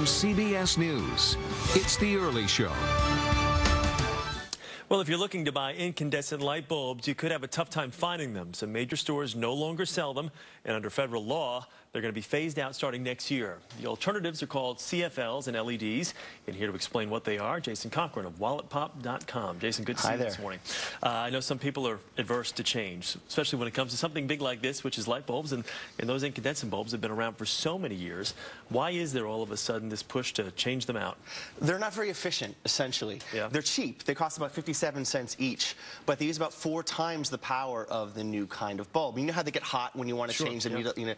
From CBS News, it's The Early Show. Well, if you're looking to buy incandescent light bulbs, you could have a tough time finding them. Some major stores no longer sell them, and under federal law, they're going to be phased out starting next year. The alternatives are called CFLs and LEDs. And here to explain what they are, Jason Cochran of WalletPop.com. Jason, good to see you this morning. I know some people are adverse to change, especially when it comes to something big like this, which is light bulbs, and those incandescent bulbs have been around for so many years. Why is there all of a sudden this push to change them out? They're not very efficient, essentially. Yeah. They're cheap. They cost about 57 cents each, but they use about 4 times the power of the new kind of bulb. You know how they get hot when you want to change them? Yeah. You know,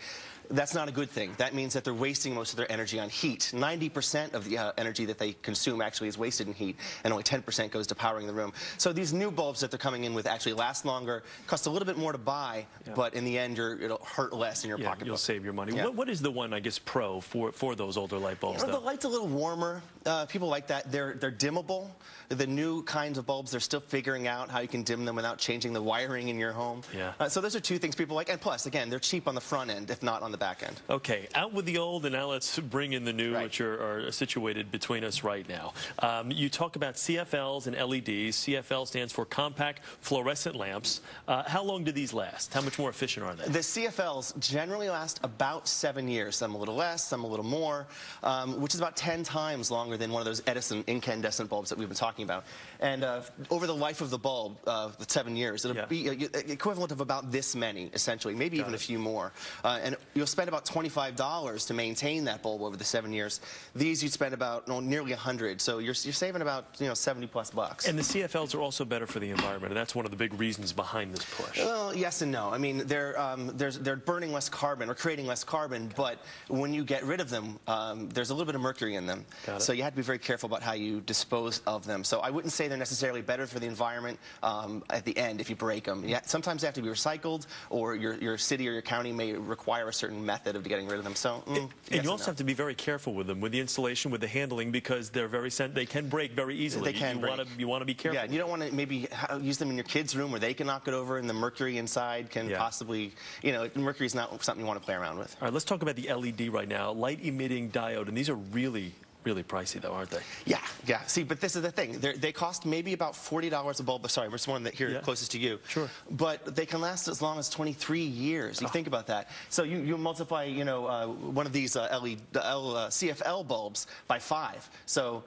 that's not a good thing. That means that they're wasting most of their energy on heat. 90% of the energy that they consume actually is wasted in heat, and only 10% goes to powering the room. So these new bulbs that they're coming in with actually last longer, cost a little bit more to buy, but in the end, it'll hurt less in your pocketbook. You'll save your money. Yeah. What is the one, I guess, pro for those older light bulbs, You know, though? the light's a little warmer. People like that. They're dimmable. The new kinds of bulbs, they're still figuring out how you can dim them without changing the wiring in your home. Yeah. So those are 2 things people like. And plus, again, they're cheap on the front end, if not on the back end. Okay, out with the old, and now let's bring in the new, which are situated between us right now. You talk about CFLs and LEDs. CFL stands for compact fluorescent lamps. How long do these last? How much more efficient are they? The CFLs generally last about 7 years, some a little less, some a little more, which is about 10 times longer than one of those Edison incandescent bulbs that we've been talking about. And over the life of the bulb, 7 years, it'll be equivalent of about this many, essentially, maybe even a few more. And you'll spend about $25 to maintain that bulb over the 7 years. These you'd spend about nearly 100, so you're saving about 70 plus bucks. And the CFLs are also better for the environment, and that's one of the big reasons behind this push. Well, yes and no. I mean, they're burning less carbon or creating less carbon, but when you get rid of them, there's a little bit of mercury in them. So you have to be very careful about how you dispose of them. So I wouldn't say they're necessarily better for the environment at the end if you break them. Sometimes they have to be recycled, or your city or your county may require a certain method of getting rid of them. So, and you also have to be very careful with them, with the installation, with the handling, because they're they can break very easily. They can break. You want to be careful. Yeah, you don't want to maybe use them in your kids' room where they can knock it over, and the mercury inside can possibly, mercury's not something you want to play around with. All right, let's talk about the LED right now, light-emitting diode, and these are really pricey, though, aren't they? Yeah. See, but this is the thing. They cost maybe about $40 a bulb. Sorry, it's one that here closest to you. Sure. But they can last as long as 23 years. You think about that. So you multiply, one of these CFL bulbs by 5. So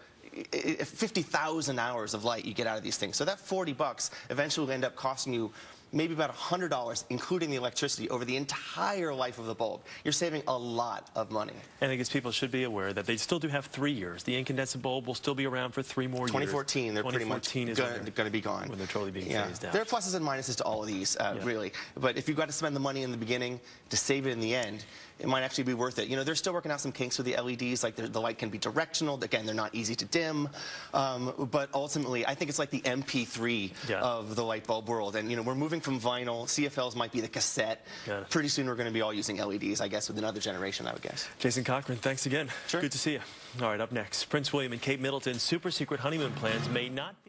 50,000 hours of light you get out of these things. So that $40 eventually will end up costing you maybe about $100, including the electricity, over the entire life of the bulb. You're saving a lot of money. And I guess people should be aware that they still do have 3 years. The incandescent bulb will still be around for 3 more years. 2014, they're pretty much going to be gone. When they're totally being phased out. There are pluses and minuses to all of these, really. But if you've got to spend the money in the beginning to save it in the end, it might actually be worth it. They're still working out some kinks with the LEDs, like the light can be directional. Again, they're not easy to dim. But ultimately, I think it's like the MP3 of the light bulb world. And, we're moving from vinyl. CFLs might be the cassette. Pretty soon, we're going to be all using LEDs, I guess, with another generation, I would guess. Jason Cochran, thanks again. Sure. Good to see you. All right, up next, Prince William and Kate Middleton's super secret honeymoon plans may not be